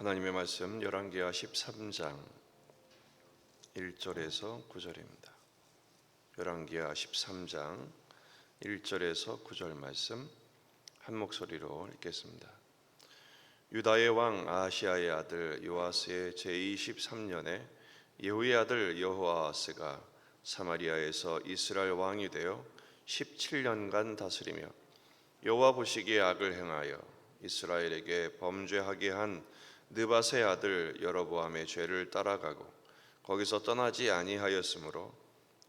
하나님의 말씀 열왕기하 13장 1절에서 9절입니다. 열왕기하 13장 1절에서 9절 말씀 한 목소리로 읽겠습니다. 유다의 왕 아하시아의 아들 요아스의 제23년에 예후의 아들 여호아스가 사마리아에서 이스라엘 왕이 되어 17년간 다스리며 여호와 보시기에 악을 행하여 이스라엘에게 범죄하게 한 느밧의 아들 여로보암의 죄를 따라가고 거기서 떠나지 아니하였으므로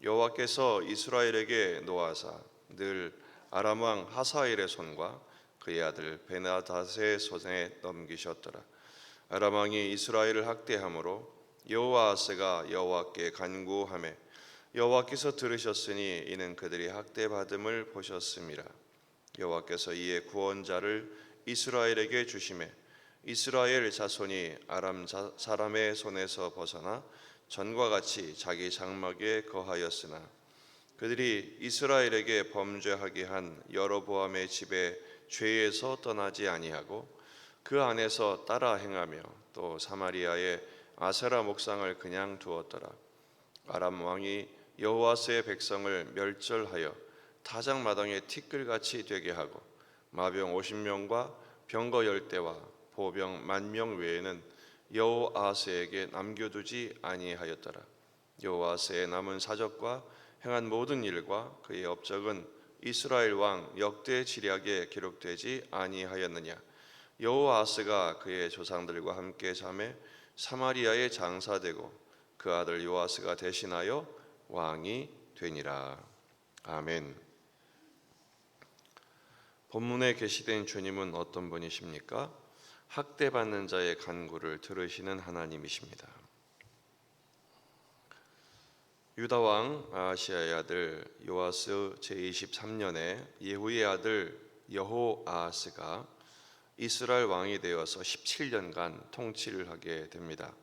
여호와께서 이스라엘에게 노하사 늘 아람 왕 하사엘의 손과 그의 아들 베나닷의 손에 넘기셨더라. 아람 왕이 이스라엘을 학대함으로 여호아스가 여호와께 간구하매 여호와께서 들으셨으니 이는 그들이 학대받음을 보셨음이라. 여호와께서 이에 구원자를 이스라엘에게 주시매 이스라엘 자손이 아람 사람의 손에서 벗어나 전과 같이 자기 장막에 거하였으나 그들이 이스라엘에게 범죄하게 한 여로보암의 집의 죄에서 떠나지 아니하고 그 안에서 따라 행하며 또 사마리아의 아세라 목상을 그냥 두었더라. 아람 왕이 여호아스의 백성을 멸절하여 타작마당에 티끌같이 되게 하고 마병 50명과 병거 10대와 보병 10,000명 외에는 여호아스에게 남겨두지 아니하였더라. 여호아스의 남은 사적과 행한 모든 일과 그의 업적은 이스라엘 왕 역대 지략에 기록되지 아니하였느냐. 여호아스가 그의 조상들과 함께 잠에 사마리아에 장사되고 그 아들 요아스가 대신하여 왕이 되니라. 아멘. 본문에 계시된 주님은 어떤 분이십니까? 학대받는 자의 간구를 들으시는 하나님이십니다. 유다 왕 아하시아의 아들 요아스 제23년에 예후의 아들 여호아스가 이스라엘 왕이 되어서 17년간 통치를 하게 됩니다.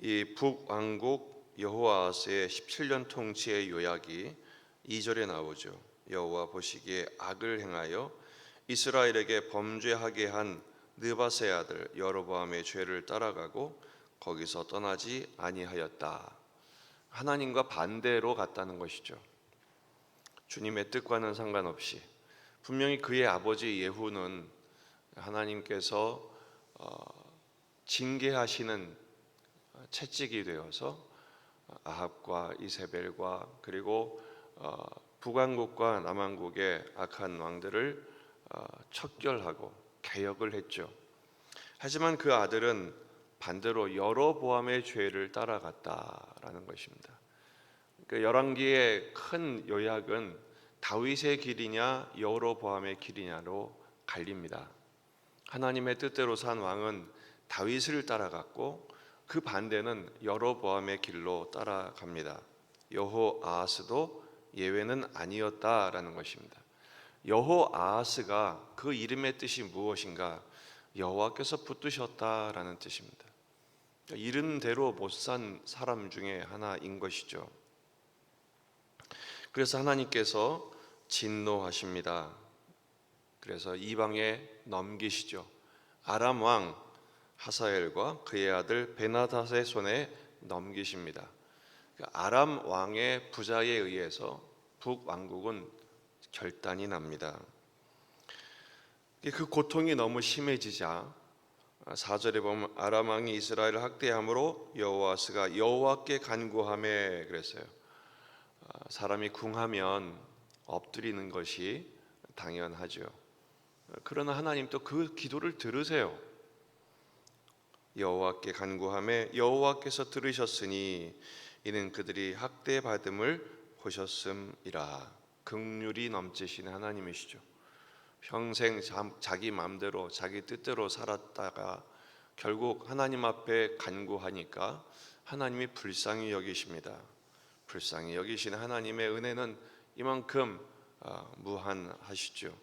이 북왕국 여호아스의 17년 통치의 요약이 2절에 나오죠. 여호와 보시기에 악을 행하여 이스라엘에게 범죄하게 한 느밧의 아들 여로보암의 죄를 따라가고 거기서 떠나지 아니하였다. 하나님과 반대로 갔다는 것이죠. 주님의 뜻과는 상관없이 분명히 그의 아버지 예후는 하나님께서 징계하시는 채찍이 되어서 아합과 이세벨과 그리고 북왕국과 남왕국의 악한 왕들을 척결하고 개혁을 했죠. 하지만 그 아들은 반대로 여로보암의 죄를 따라갔다라는 것입니다. 그 열왕기의 큰 요약은 다윗의 길이냐 여로보암의 길이냐로 갈립니다. 하나님의 뜻대로 산 왕은 다윗을 따라갔고 그 반대는 여로보암의 길로 따라갑니다. 여호아하스도 예외는 아니었다라는 것입니다. 여호아하스가 그 이름의 뜻이 무엇인가? 여호와께서 붙드셨다라는 뜻입니다. 이름대로 못 산 사람 중에 하나인 것이죠. 그래서 하나님께서 진노하십니다. 그래서 이방에 넘기시죠. 아람 왕 하사엘과 그의 아들 베나닷의 손에 넘기십니다. 아람 왕의 부자에 의해서 북왕국은 결단이 납니다. 그 고통이 너무 심해지자 4절에 보면 아람 왕이 이스라엘을 학대함으로 여호아스가 여호와께 간구하매 그랬어요. 사람이 궁하면 엎드리는 것이 당연하죠. 그러나 하나님 또 그 기도를 들으세요. 여호와께 간구하매 여호와께서 들으셨으니 이는 그들이 학대받음을 보셨음이라. 긍휼이 넘치시는 하나님이시죠. 평생 자기 마음대로 자기 뜻대로 살았다가 결국 하나님 앞에 간구하니까 하나님이 불쌍히 여기십니다. 불쌍히 여기시는 하나님의 은혜는 이만큼 무한하시죠.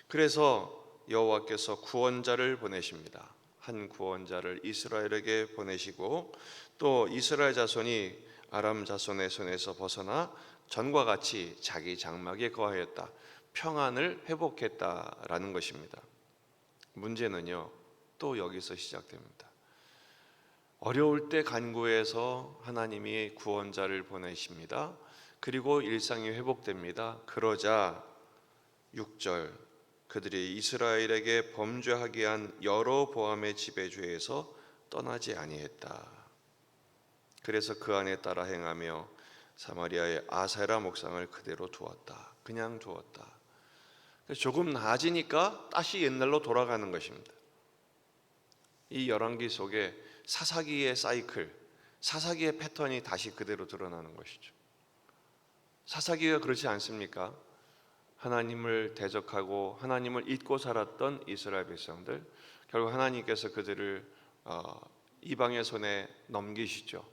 그래서 여호와께서 구원자를 보내십니다. 한 구원자를 이스라엘에게 보내시고 또 이스라엘 자손이 아람 자손의 손에서 벗어나 전과 같이 자기 장막에 거하였다. 평안을 회복했다라는 것입니다. 문제는요, 또 여기서 시작됩니다. 어려울 때 간구해서 하나님이 구원자를 보내십니다. 그리고 일상이 회복됩니다. 그러자 6절, 그들이 이스라엘에게 범죄하게 한 여로보암의 지배주에서 떠나지 아니했다. 그래서 그 안에 따라 행하며 사마리아의 아세라 목상을 그대로 두었다. 그냥 두었다. 조금 나아지니까 다시 옛날로 돌아가는 것입니다. 이 열왕기 속에 사사기의 사이클, 사사기의 패턴이 다시 그대로 드러나는 것이죠. 사사기가 그렇지 않습니까? 하나님을 대적하고 하나님을 잊고 살았던 이스라엘 백성들, 결국 하나님께서 그들을 이방의 손에 넘기시죠.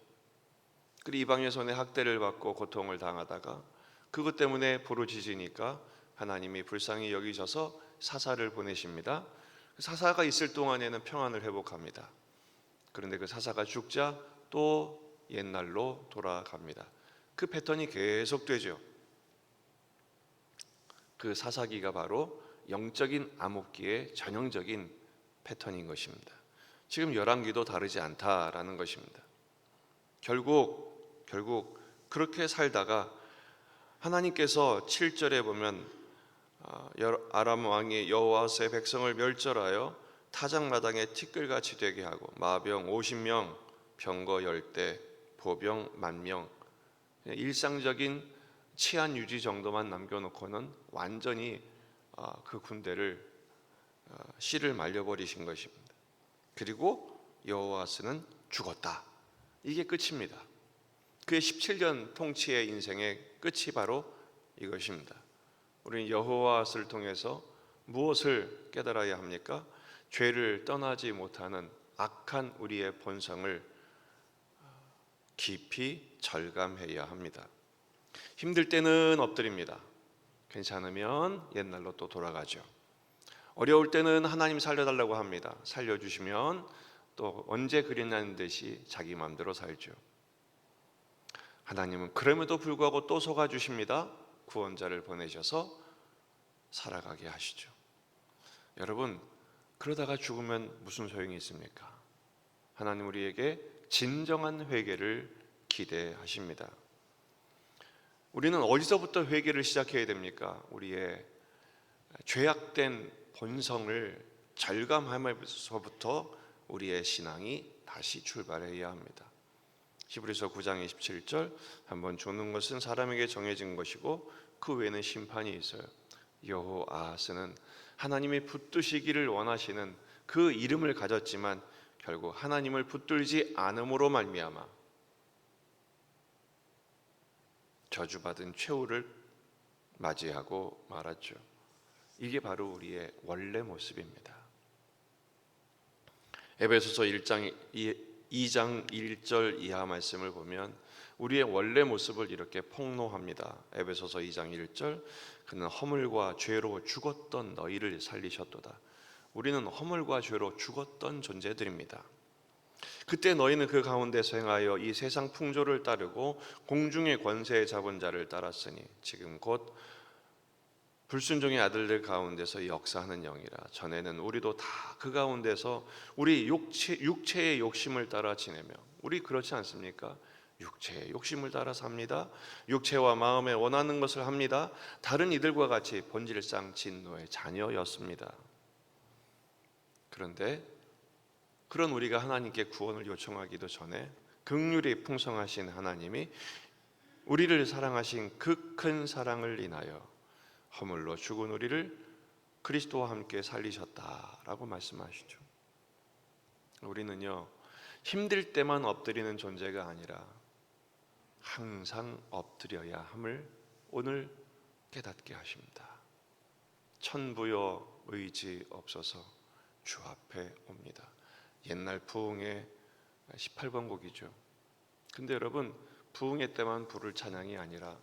그리고 이방의 손에 학대를 받고 고통을 당하다가 그것 때문에 부르짖으니까 하나님이 불쌍히 여기셔서 사사를 보내십니다. 사사가 있을 동안에는 평안을 회복합니다. 그런데 그 사사가 죽자 또 옛날로 돌아갑니다. 그 패턴이 계속되죠. 그 사사기가 바로 영적인 암흑기의 전형적인 패턴인 것입니다. 지금 열왕기도 다르지 않다라는 것입니다. 결국 그렇게 살다가 하나님께서 7절에 보면 아람 왕이 여호와스의 백성을 멸절하여 타작마당에 티끌같이 되게 하고 마병 50명, 병거 10대, 보병 10,000명, 일상적인 치안 유지 정도만 남겨놓고는 완전히 그 군대를 씨를 말려버리신 것입니다. 그리고 여호와스는 죽었다. 이게 끝입니다. 그의 17년 통치의 인생의 끝이 바로 이것입니다. 우리는 여호와스를 통해서 무엇을 깨달아야 합니까? 죄를 떠나지 못하는 악한 우리의 본성을 깊이 절감해야 합니다. 힘들 때는 엎드립니다. 괜찮으면 옛날로 또 돌아가죠. 어려울 때는 하나님 살려달라고 합니다. 살려주시면 또 언제 그랬냐는 듯이 자기 마음대로 살죠. 하나님은 그럼에도 불구하고 또 속아주십니다. 구원자를 보내셔서 살아가게 하시죠. 여러분, 그러다가 죽으면 무슨 소용이 있습니까? 하나님 우리에게 진정한 회개를 기대하십니다. 우리는 어디서부터 회개를 시작해야 됩니까? 우리의 죄악된 본성을 절감하면서부터 우리의 신앙이 다시 출발해야 합니다. 히브리서 9장 27절, 한번 죽는 것은 사람에게 정해진 것이고 그 외에는 심판이 있어요. 여호아스는 하나님이 붙드시기를 원하시는 그 이름을 가졌지만 결국 하나님을 붙들지 않음으로 말미암아 저주받은 최후를 맞이하고 말았죠. 이게 바로 우리의 원래 모습입니다. 에베소서 2장 1절 이하 말씀을 보면 우리의 원래 모습을 이렇게 폭로합니다. 에베소서 2장 1절, 그는 허물과 죄로 죽었던 너희를 살리셨도다. 우리는 허물과 죄로 죽었던 존재들입니다. 그때 너희는 그 가운데서 행하여 이 세상 풍조를 따르고 공중의 권세에 잡은 자를 따랐으니 지금 곧 불순종의 아들들 가운데서 역사하는 영이라. 전에는 우리도 다 그 가운데서 우리 육체의 욕심을 따라 지내며, 우리 그렇지 않습니까? 육체의 욕심을 따라 삽니다. 육체와 마음에 원하는 것을 합니다. 다른 이들과 같이 본질상 진노의 자녀였습니다. 그런데 그런 우리가 하나님께 구원을 요청하기도 전에 긍휼이 풍성하신 하나님이 우리를 사랑하신 그 큰 사랑을 인하여 허물로 죽은 우리를 그리스도와 함께 살리셨다라고 말씀하시죠. 우리는요, 힘들 때만 엎드리는 존재가 아니라 항상 엎드려야 함을 오늘 깨닫게 하십니다. 천부여 의지 없어서 주 앞에 옵니다. 옛날 부흥의 18번 곡이죠. 근데 여러분, 부흥회 때만 부를 찬양이 아니라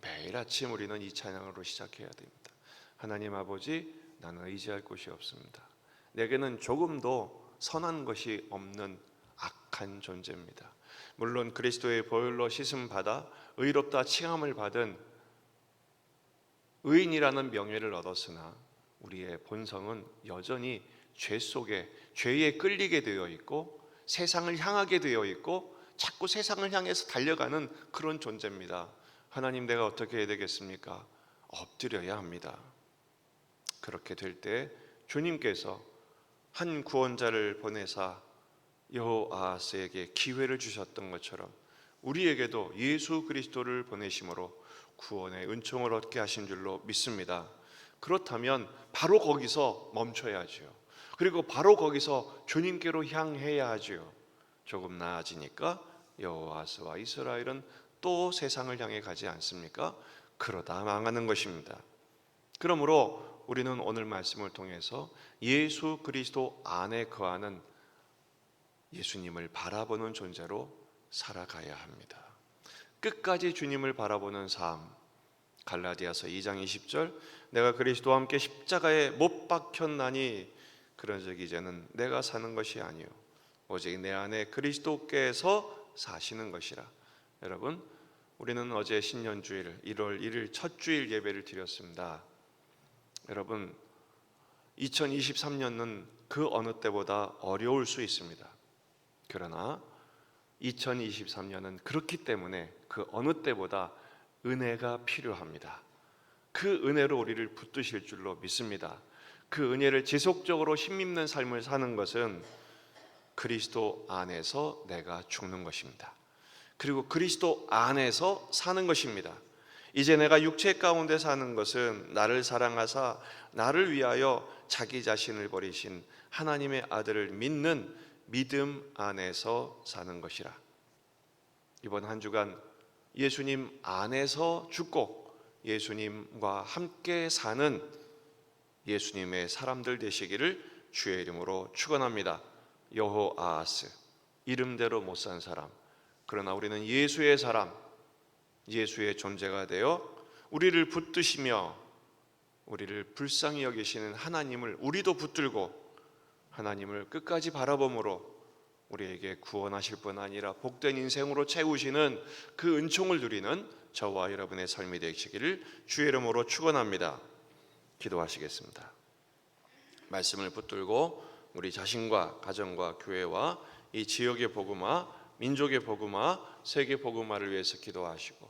매일 아침 우리는 이 찬양으로 시작해야 됩니다. 하나님 아버지, 나는 의지할 곳이 없습니다. 내게는 조금도 선한 것이 없는 악한 존재입니다. 물론 그리스도의 보혈로 씻음 받아 의롭다 칭함을 받은 의인이라는 명예를 얻었으나 우리의 본성은 여전히 죄 속에 죄에 끌리게 되어 있고 세상을 향하게 되어 있고 자꾸 세상을 향해서 달려가는 그런 존재입니다. 하나님, 내가 어떻게 해야 되겠습니까? 엎드려야 합니다. 그렇게 될 때 주님께서 한 구원자를 보내사 여호아하스에게 기회를 주셨던 것처럼 우리에게도 예수 그리스도를 보내심으로 구원의 은총을 얻게 하신 줄로 믿습니다. 그렇다면 바로 거기서 멈춰야지요. 그리고 바로 거기서 주님께로 향해야 하지요. 조금 나아지니까 여호아스와 이스라엘은 또 세상을 향해 가지 않습니까? 그러다 망하는 것입니다. 그러므로 우리는 오늘 말씀을 통해서 예수 그리스도 안에 거하는 예수님을 바라보는 존재로 살아가야 합니다. 끝까지 주님을 바라보는 삶. 갈라디아서 2장 20절, 내가 그리스도와 함께 십자가에 못 박혔나니 그런즉 이제는 내가 사는 것이 아니요 오직 내 안에 그리스도께서 사시는 것이라. 여러분, 우리는 어제 신년주일 1월 1일 첫 주일 예배를 드렸습니다. 여러분, 2023년은 그 어느 때보다 어려울 수 있습니다. 그러나 2023년은 그렇기 때문에 그 어느 때보다 은혜가 필요합니다. 그 은혜로 우리를 붙드실 줄로 믿습니다. 그 은혜를 지속적으로 힘입는 삶을 사는 것은 그리스도 안에서 내가 죽는 것입니다. 그리고 그리스도 안에서 사는 것입니다. 이제 내가 육체 가운데 사는 것은 나를 사랑하사 나를 위하여 자기 자신을 버리신 하나님의 아들을 믿는 믿음 안에서 사는 것이라. 이번 한 주간 예수님 안에서 죽고 예수님과 함께 사는 예수님의 사람들 되시기를 주의 이름으로 축원합니다. 여호아하스, 이름대로 못 산 사람, 그러나 우리는 예수의 사람, 예수의 존재가 되어 우리를 붙드시며 우리를 불쌍히 여기시는 하나님을 우리도 붙들고 하나님을 끝까지 바라봄으로 우리에게 구원하실 뿐 아니라 복된 인생으로 채우시는 그 은총을 누리는 저와 여러분의 삶이 되시기를 주의 이름으로 축원합니다. 기도하시겠습니다. 말씀을 붙들고 우리 자신과 가정과 교회와 이 지역의 복음화, 민족의 복음화, 세계 복음화를 위해서 기도하시고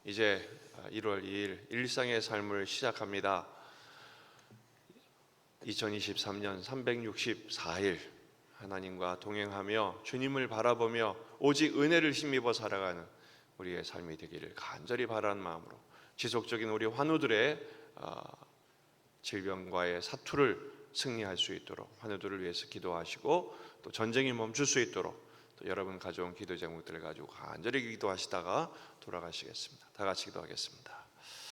이제 1월 2일 일상의 삶을 시작합니다. 2023년 364일 하나님과 동행하며 주님을 바라보며 오직 은혜를 힘입어 살아가는 우리의 삶이 되기를 간절히 바라는 마음으로 지속적인 우리 환우들의 질병과의 사투를 승리할 수 있도록 환우들을 위해서 기도하시고 또 전쟁이 멈출 수 있도록 또 여러분 가져온 기도 제목들을 가지고 간절히 기도하시다가 돌아가시겠습니다. 다 같이 기도하겠습니다.